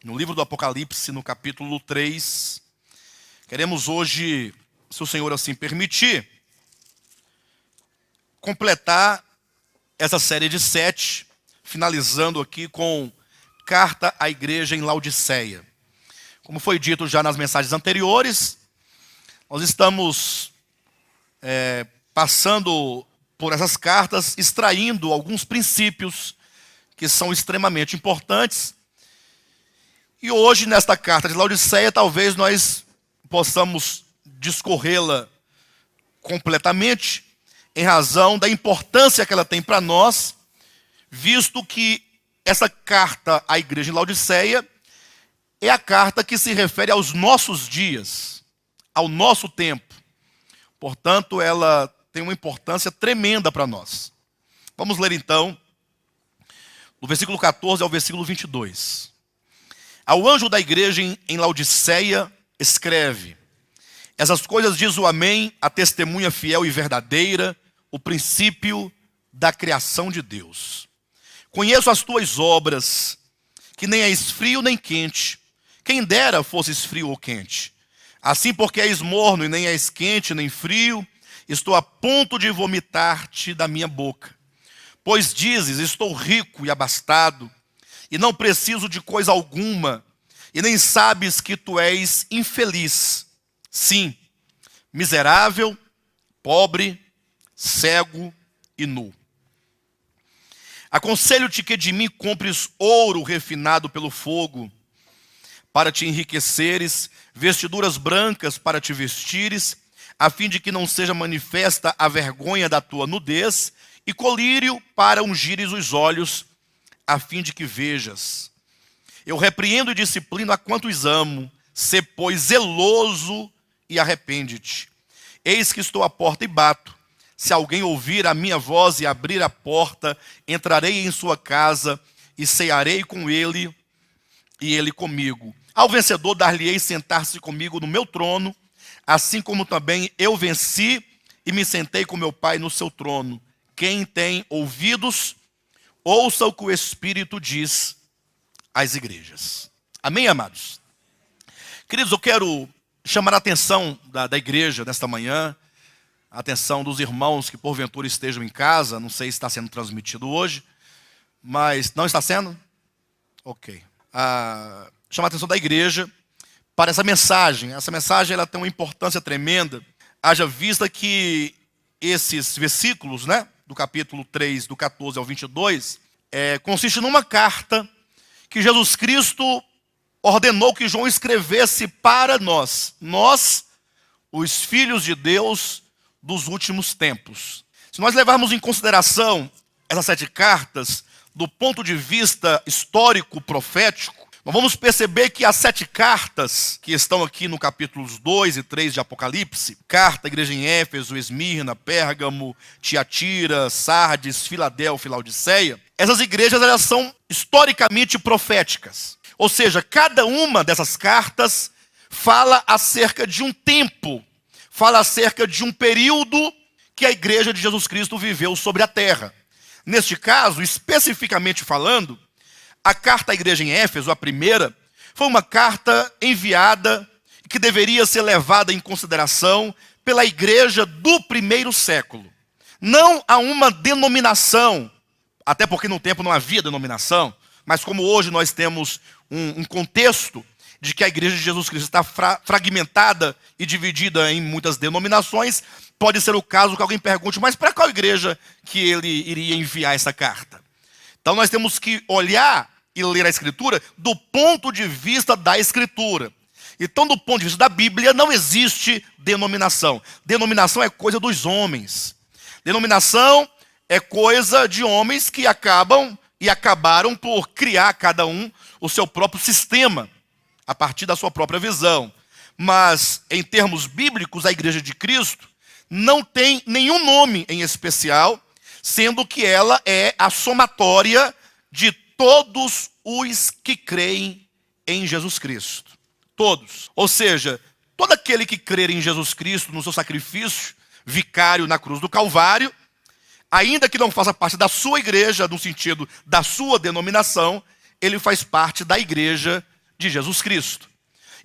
no livro do Apocalipse, no capítulo 3. Queremos hoje, se o Senhor assim permitir, completar essa série de 7, finalizando aqui com Carta à Igreja em Laodiceia. Como foi dito já nas mensagens anteriores, nós estamos passando por essas cartas, extraindo alguns princípios que são extremamente importantes. E hoje, nesta carta de Laodiceia, talvez nós possamos discorrê-la completamente, em razão da importância que ela tem para nós, visto que essa carta à igreja em Laodiceia é a carta que se refere aos nossos dias, ao nosso tempo. Portanto, ela tem uma importância tremenda para nós. Vamos ler então, do versículo 14 ao versículo 22. Ao anjo da igreja em Laodiceia, escreve: essas coisas diz o Amém, a testemunha fiel e verdadeira, o princípio da criação de Deus. Conheço as tuas obras, que nem és frio nem quente. Quem dera fosses frio ou quente. Assim, porque és morno e nem és quente nem frio, estou a ponto de vomitar-te da minha boca. Pois dizes: estou rico e abastado, e não preciso de coisa alguma, e nem sabes que tu és infeliz. Sim, miserável, pobre, cego e nu. Aconselho-te que de mim compres ouro refinado pelo fogo, para te enriqueceres, vestiduras brancas para te vestires, a fim de que não seja manifesta a vergonha da tua nudez, e colírio para ungires os olhos, a fim de que vejas. Eu repreendo e disciplino a quantos amo, sê, pois, zeloso e arrepende-te. Eis que estou à porta e bato. Se alguém ouvir a minha voz e abrir a porta, entrarei em sua casa e cearei com ele e ele comigo. Ao vencedor dar-lhe-ei sentar-se comigo no meu trono, assim como também eu venci e me sentei com meu Pai no seu trono. Quem tem ouvidos, ouça o que o Espírito diz às igrejas. Amém, amados? Queridos, eu quero chamar a atenção da igreja nesta manhã, a atenção dos irmãos que porventura estejam em casa. Não sei se está sendo transmitido hoje, mas não está sendo? Ok. Chamar a atenção da igreja para essa mensagem. Essa mensagem ela tem uma importância tremenda, haja vista que esses versículos, do capítulo 3, do 14 ao 22, consiste numa carta que Jesus Cristo ordenou que João escrevesse para nós, os filhos de Deus dos últimos tempos. Se nós levarmos em consideração essas 7 cartas do ponto de vista histórico, profético, nós vamos perceber que as 7 cartas que estão aqui no capítulos 2 e 3 de Apocalipse, carta à igreja em Éfeso, Esmirna, Pérgamo, Tiatira, Sardes, Filadélfia e Laodiceia, essas igrejas elas são historicamente proféticas. Ou seja, cada uma dessas cartas fala acerca de um tempo, fala acerca de um período que a igreja de Jesus Cristo viveu sobre a terra. Neste caso, especificamente falando, a carta à igreja em Éfeso, a primeira, foi uma carta enviada que deveria ser levada em consideração pela igreja do primeiro século. Não a uma denominação, até porque no tempo não havia denominação, mas como hoje nós temos um contexto de que a igreja de Jesus Cristo está fragmentada e dividida em muitas denominações, pode ser o caso que alguém pergunte: mas para qual igreja que ele iria enviar essa carta? Então nós temos que olhar e ler a Escritura do ponto de vista da Escritura. Então, do ponto de vista da Bíblia, não existe denominação. Denominação é coisa dos homens. Denominação é coisa de homens que acabam e acabaram por criar cada um o seu próprio sistema, a partir da sua própria visão. Mas, em termos bíblicos, a Igreja de Cristo não tem nenhum nome em especial, sendo que ela é a somatória de todos os que creem em Jesus Cristo. Todos. Ou seja, todo aquele que crer em Jesus Cristo, no seu sacrifício vicário na cruz do Calvário, ainda que não faça parte da sua igreja, no sentido da sua denominação, ele faz parte da igreja de Jesus Cristo.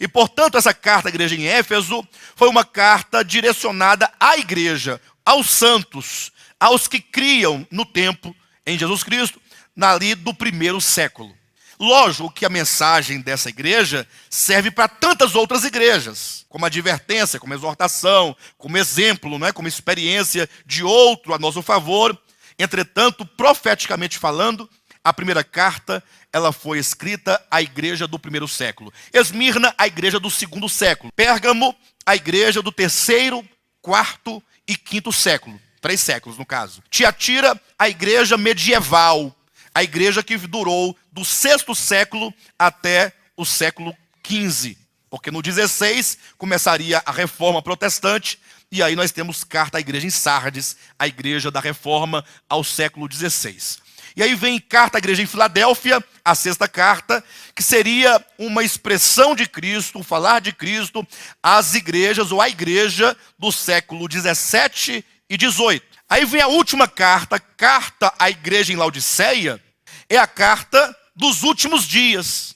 E, portanto, essa carta à igreja em Éfeso foi uma carta direcionada à igreja, aos santos, aos que criam no tempo em Jesus Cristo, ali do primeiro século. Lógico que a mensagem dessa igreja serve para tantas outras igrejas, como advertência, como exortação, como exemplo, não é? Como experiência de outro a nosso favor. Entretanto, profeticamente falando, a primeira carta ela foi escrita à igreja do primeiro século. Esmirna, a igreja do segundo século. Pérgamo, a igreja do terceiro, quarto e quinto século. 3 séculos, no caso. Tiatira, a igreja medieval. A igreja que durou do 6º século até o século XV. Porque no 16 começaria a reforma protestante. E aí nós temos carta à igreja em Sardes, a igreja da reforma ao século 16. E aí vem carta à igreja em Filadélfia, a 6ª carta, que seria uma expressão de Cristo, um falar de Cristo às igrejas, ou à igreja do século 17 e 18. Aí vem a última carta, carta à igreja em Laodiceia, é a carta dos últimos dias.